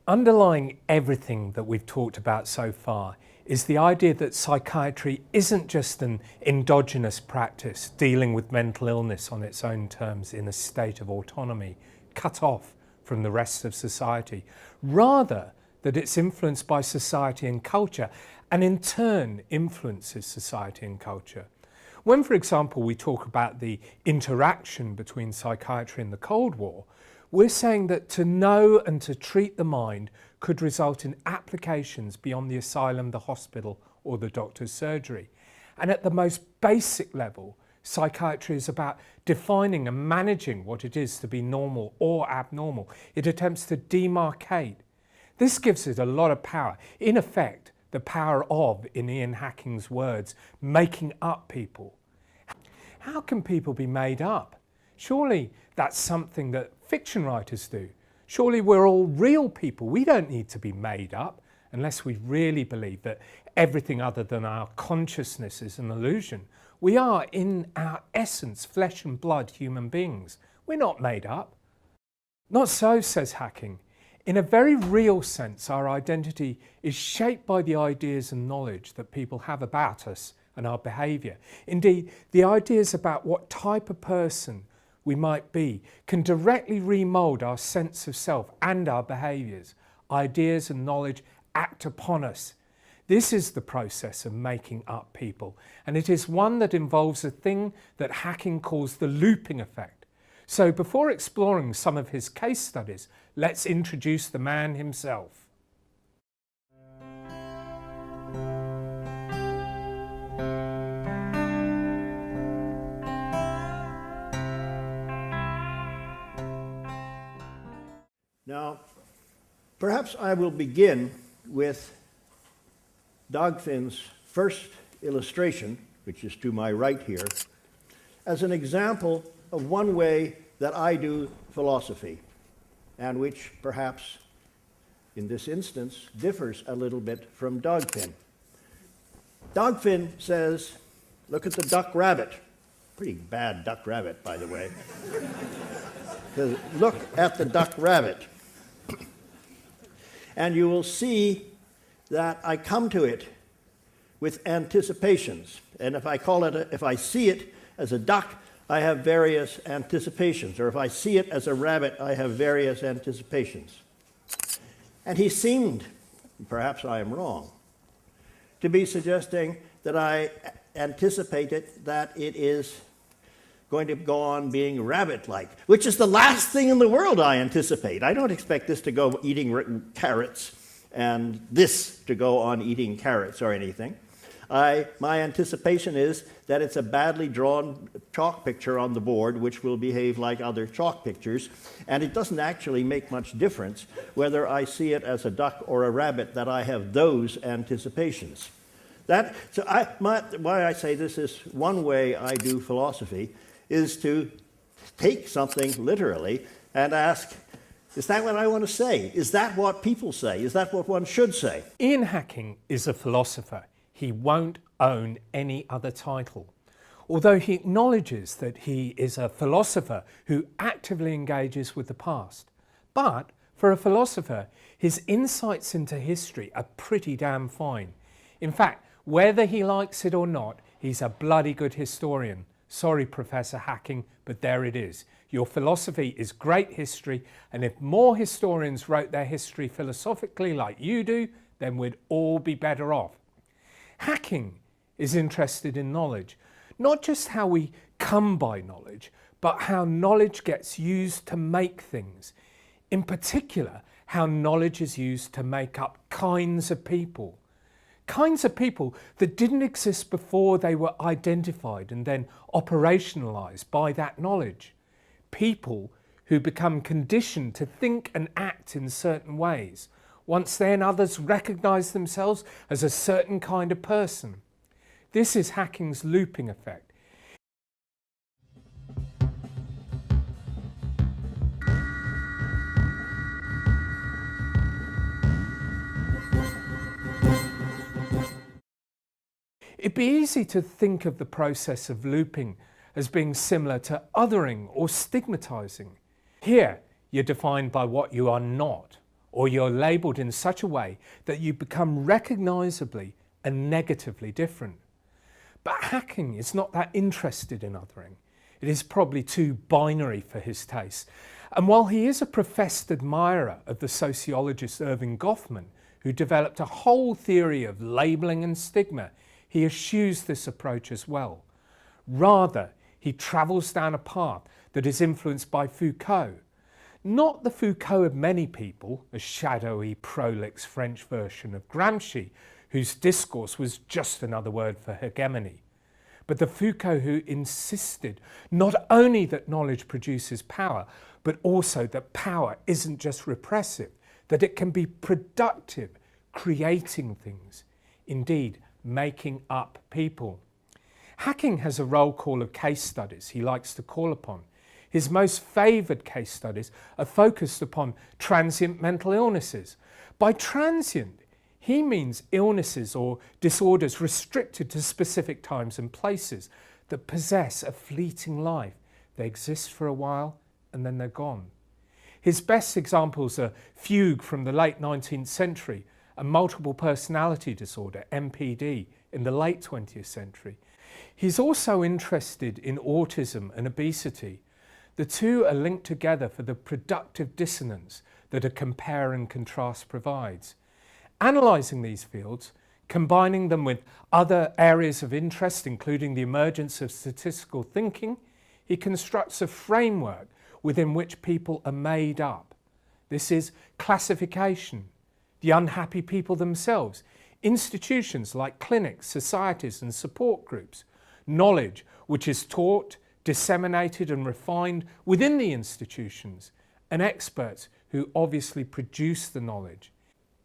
Underlying everything that we've talked about so far is the idea that psychiatry isn't just an endogenous practice dealing with mental illness on its own terms in a state of autonomy, cut off from the rest of society. Rather, that it's influenced by society and culture, and in turn influences society and culture. When, for example, we talk about the interaction between psychiatry and the Cold War, we're saying that to know and to treat the mind could result in applications beyond the asylum, the hospital, or the doctor's surgery. And at the most basic level, psychiatry is about defining and managing what it is to be normal or abnormal. It attempts to demarcate. This gives it a lot of power. In effect, the power of, in Ian Hacking's words, making up people. How can people be made up? Surely that's something that fiction writers do. Surely we're all real people. We don't need to be made up unless we really believe that everything other than our consciousness is an illusion. We are, in our essence, flesh and blood human beings. We're not made up. Not so, says Hacking. In a very real sense, our identity is shaped by the ideas and knowledge that people have about us and our behaviour. Indeed, the ideas about what type of person we might be can directly remould our sense of self and our behaviours. Ideas and knowledge act upon us. This is the process of making up people, and it is one that involves a thing that Hacking calls the looping effect. So before exploring some of his case studies, let's introduce the man himself. Now, perhaps I will begin with Dagfinn's first illustration, which is to my right here, as an example of one way that I do philosophy, and which perhaps, in this instance, differs a little bit from Dagfinn. Dagfinn says, look at the duck-rabbit. Pretty bad duck-rabbit, by the way. Look at the duck-rabbit. And you will see that I come to it with anticipations. And if I see it as a duck, I have various anticipations. Or if I see it as a rabbit, I have various anticipations. And he seemed, perhaps I am wrong, to be suggesting that I anticipated that it is going to go on being rabbit-like, which is the last thing in the world I anticipate. I don't expect this to go eating carrots and this to go on eating carrots or anything. My anticipation is that it's a badly drawn chalk picture on the board which will behave like other chalk pictures, and it doesn't actually make much difference whether I see it as a duck or a rabbit, that I have those anticipations. Why I say this is one way I do philosophy is to take something literally and ask, is that what I want to say? Is that what people say? Is that what one should say? Ian Hacking is a philosopher. He won't own any other title. Although he acknowledges that he is a philosopher who actively engages with the past. But for a philosopher, his insights into history are pretty damn fine. In fact, whether he likes it or not, he's a bloody good historian. Sorry, Professor Hacking, but there it is. Your philosophy is great history, and if more historians wrote their history philosophically like you do, then we'd all be better off. Hacking is interested in knowledge, not just how we come by knowledge, but how knowledge gets used to make things. In particular, how knowledge is used to make up kinds of people. Kinds of people that didn't exist before they were identified and then operationalized by that knowledge. People who become conditioned to think and act in certain ways. Once then, others recognize themselves as a certain kind of person. This is Hacking's looping effect. It'd be easy to think of the process of looping as being similar to othering or stigmatizing. Here, you're defined by what you are not, or you're labelled in such a way that you become recognisably and negatively different. But hacking is not that interested in othering. It is probably too binary for his taste. And while he is a professed admirer of the sociologist Irving Goffman, who developed a whole theory of labelling and stigma, he eschews this approach as well. Rather, he travels down a path that is influenced by Foucault. Not the Foucault of many people, a shadowy, prolix French version of Gramsci, whose discourse was just another word for hegemony, but the Foucault who insisted not only that knowledge produces power, but also that power isn't just repressive, that it can be productive, creating things, indeed making up people. Hacking has a roll call of case studies he likes to call upon. His most favoured case studies are focused upon transient mental illnesses. By transient, he means illnesses or disorders restricted to specific times and places that possess a fleeting life. They exist for a while and then they're gone. His best examples are fugue from the late 19th century and multiple personality disorder, MPD, in the late 20th century. He's also interested in autism and obesity. The two are linked together for the productive dissonance that a compare and contrast provides. Analysing these fields, combining them with other areas of interest, including the emergence of statistical thinking, he constructs a framework within which people are made up. This is classification, the unhappy people themselves, institutions like clinics, societies and support groups, knowledge which is taught, disseminated and refined within the institutions, and experts who obviously produce the knowledge.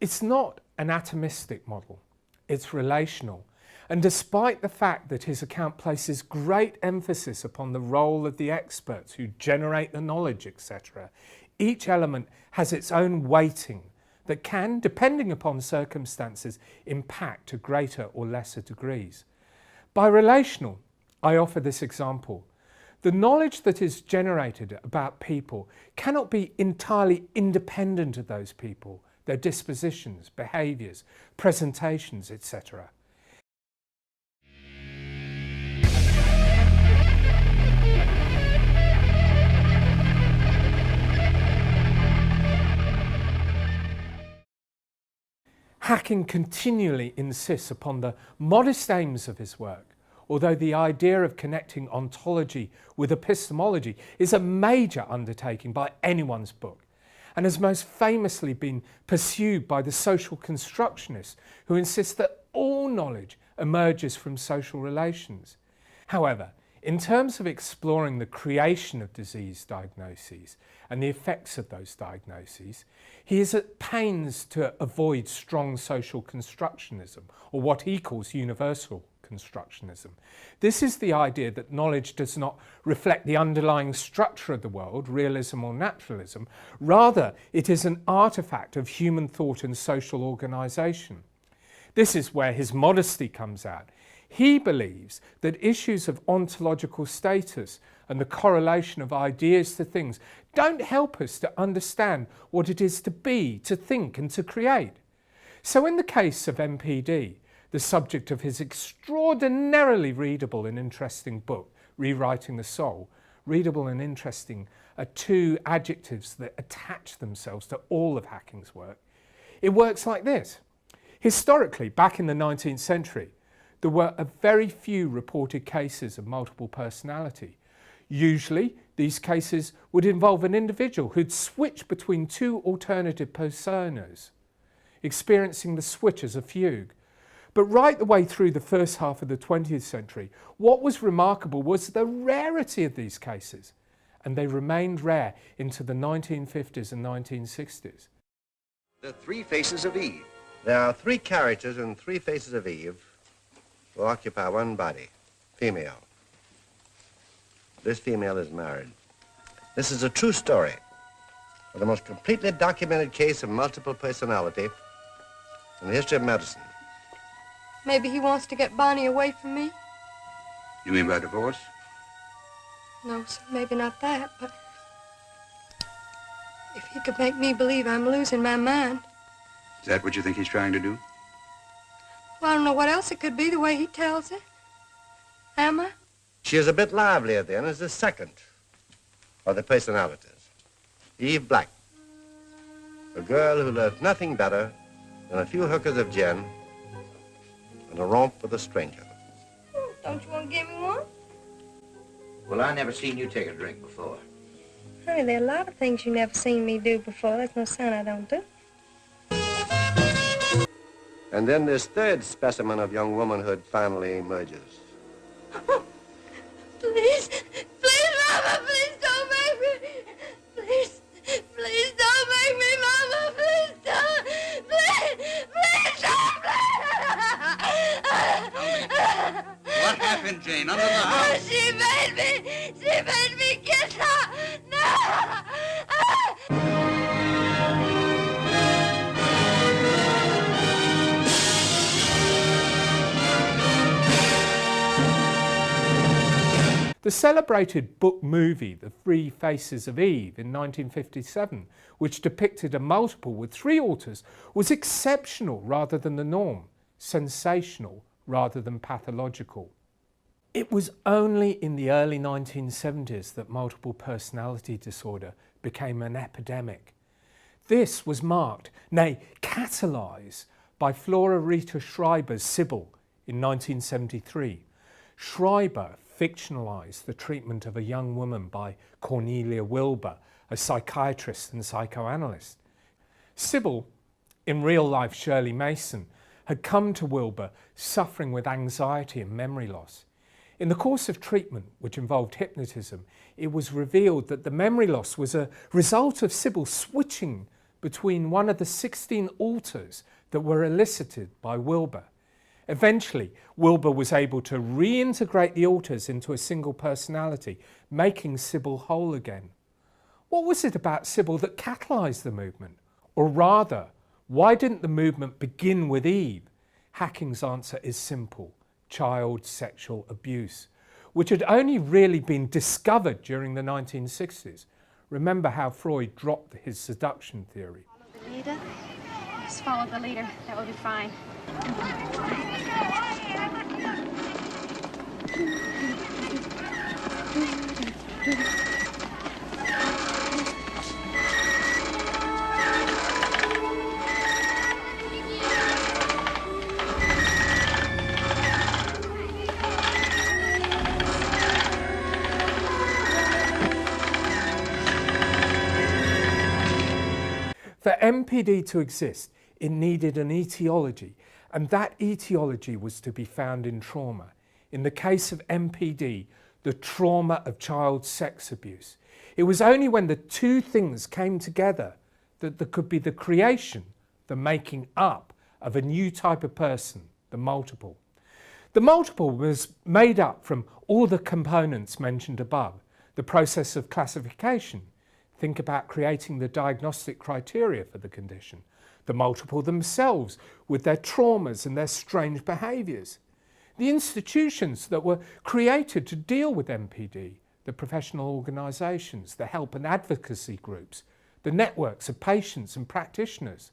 It's not an atomistic model, it's relational. And despite the fact that his account places great emphasis upon the role of the experts who generate the knowledge, etc., each element has its own weighting that can, depending upon circumstances, impact to greater or lesser degrees. By relational, I offer this example. The knowledge that is generated about people cannot be entirely independent of those people, their dispositions, behaviours, presentations, etc. Hacking continually insists upon the modest aims of his work, although the idea of connecting ontology with epistemology is a major undertaking by anyone's book, and has most famously been pursued by the social constructionists who insist that all knowledge emerges from social relations. However, in terms of exploring the creation of disease diagnoses and the effects of those diagnoses, he is at pains to avoid strong social constructionism, or what he calls universal constructionism. This is the idea that knowledge does not reflect the underlying structure of the world, realism or naturalism. Rather, it is an artifact of human thought and social organisation. This is where his modesty comes out. He believes that issues of ontological status and the correlation of ideas to things don't help us to understand what it is to be, to think and to create. So in the case of MPD, the subject of his extraordinarily readable and interesting book, Rewriting the Soul, readable and interesting are two adjectives that attach themselves to all of Hacking's work. It works like this. Historically, back in the 19th century, there were a very few reported cases of multiple personality. Usually, these cases would involve an individual who'd switch between two alternative personas, experiencing the switch as a fugue. But right the way through the first half of the 20th century, what was remarkable was the rarity of these cases, and they remained rare into the 1950s and 1960s. The Three Faces of Eve. There are three characters in Three Faces of Eve who occupy one body, female. This female is married. This is a true story of the most completely documented case of multiple personality in the history of medicine. Maybe he wants to get Bonnie away from me? You mean by divorce? No, sir, maybe not that, but if he could make me believe I'm losing my mind. Is that what you think he's trying to do? Well, I don't know what else it could be the way he tells it. Am I? She is a bit livelier then as the second of the personalities. Eve Black, a girl who loved nothing better than a few hookers of gin and a romp with a stranger. Don't you want to give me one? Well, I never seen you take a drink before. Honey, there are a lot of things you never seen me do before. That's no sign I don't do. And then this third specimen of young womanhood finally emerges. Please, please, Mama, please don't make me. Please, please don't make me, Mama. Please don't. Please, please don't. What happened, Jane, under the house? She made me kiss her. No. The celebrated book movie, The Three Faces of Eve, in 1957, which depicted a multiple with three alters, was exceptional rather than the norm, sensational rather than pathological. It was only in the early 1970s that multiple personality disorder became an epidemic. This was marked, nay, catalysed, by Flora Rita Schreiber's Sybil in 1973. Schreiber fictionalised the treatment of a young woman by Cornelia Wilbur, a psychiatrist and psychoanalyst. Sybil, in real life Shirley Mason, had come to Wilbur suffering with anxiety and memory loss. In the course of treatment, which involved hypnotism, it was revealed that the memory loss was a result of Sybil switching between one of the 16 alters that were elicited by Wilbur. Eventually, Wilbur was able to reintegrate the alters into a single personality, making Sybil whole again. What was it about Sybil that catalysed the movement? Or rather, why didn't the movement begin with Eve? Hacking's answer is simple: child sexual abuse, which had only really been discovered during the 1960s. Remember how Freud dropped his seduction theory. Follow the leader. Just follow the leader. That will be fine. For MPD to exist, it needed an etiology, and that etiology was to be found in trauma. In the case of MPD, the trauma of child sex abuse. It was only when the two things came together that there could be the creation, the making up of a new type of person, the multiple. The multiple was made up from all the components mentioned above, the process of classification. Think about creating the diagnostic criteria for the condition. The multiple themselves with their traumas and their strange behaviours. The institutions that were created to deal with MPD, the professional organisations, the help and advocacy groups, the networks of patients and practitioners.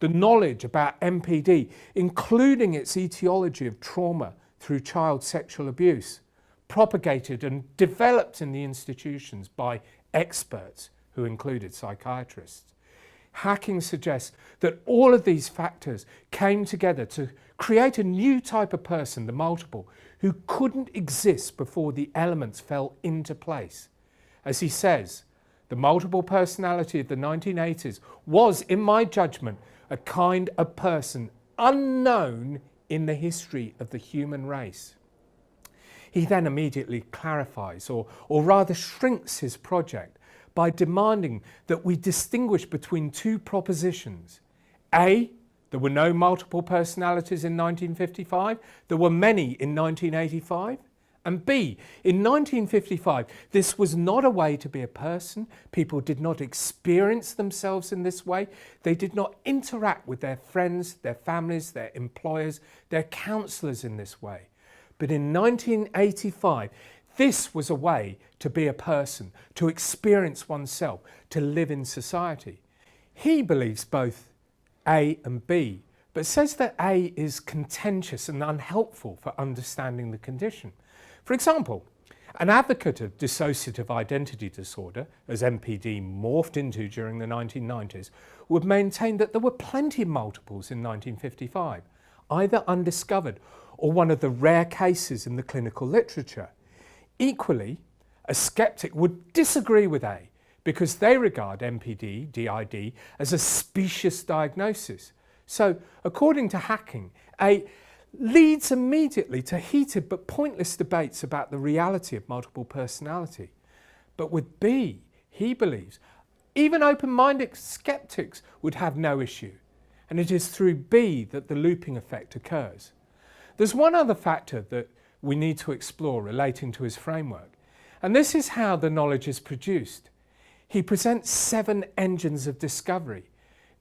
The knowledge about MPD, including its etiology of trauma through child sexual abuse, propagated and developed in the institutions by experts who included psychiatrists. Hacking suggests that all of these factors came together to create a new type of person, the multiple, who couldn't exist before the elements fell into place. As he says, the multiple personality of the 1980s was, in my judgment, a kind of person unknown in the history of the human race. He then immediately clarifies, or rather shrinks his project by demanding that we distinguish between two propositions. A, there were no multiple personalities in 1955, there were many in 1985. And B, in 1955, this was not a way to be a person. People did not experience themselves in this way. They did not interact with their friends, their families, their employers, their counsellors in this way. But in 1985, This was a way to be a person, to experience oneself, to live in society. He believes both A and B, but says that A is contentious and unhelpful for understanding the condition. For example, an advocate of dissociative identity disorder, as MPD morphed into during the 1990s, would maintain that there were plenty of multiples in 1955, either undiscovered or one of the rare cases in the clinical literature. Equally, a skeptic would disagree with A because they regard MPD, DID, as a specious diagnosis. So, according to Hacking, A leads immediately to heated but pointless debates about the reality of multiple personality. But with B, he believes even open-minded skeptics would have no issue, and it is through B that the looping effect occurs. There's one other factor that we need to explore relating to his framework, and this is how the knowledge is produced. He presents 7 engines of discovery.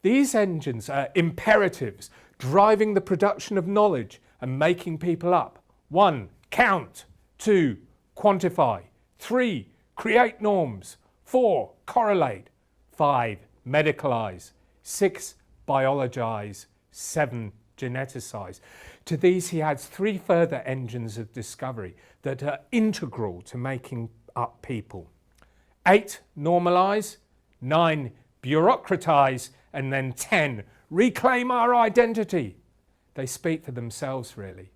These engines are imperatives, driving the production of knowledge and making people up. 1. Count. 2. Quantify. 3. Create norms. 4. Correlate. 5. Medicalize. 6. Biologize. 7. Geneticize. To these he adds 3 further engines of discovery that are integral to making up people. 8. Normalize. 9. Bureaucratize. And then 10. Reclaim our identity. They speak for themselves, really.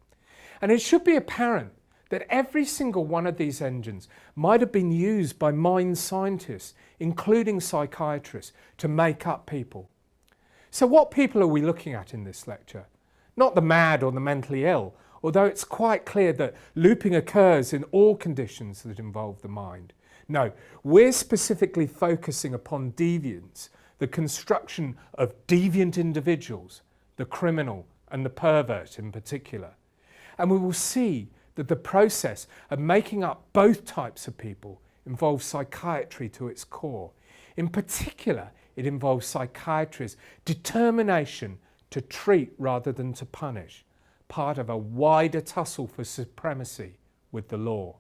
And it should be apparent that every single one of these engines might have been used by mind scientists, including psychiatrists, to make up people. So what people are we looking at in this lecture? Not the mad or the mentally ill, although it's quite clear that looping occurs in all conditions that involve the mind. No, we're specifically focusing upon deviance, the construction of deviant individuals, the criminal and the pervert in particular. And we will see that the process of making up both types of people involves psychiatry to its core. In particular, it involves psychiatry's determination to treat rather than to punish, part of a wider tussle for supremacy with the law.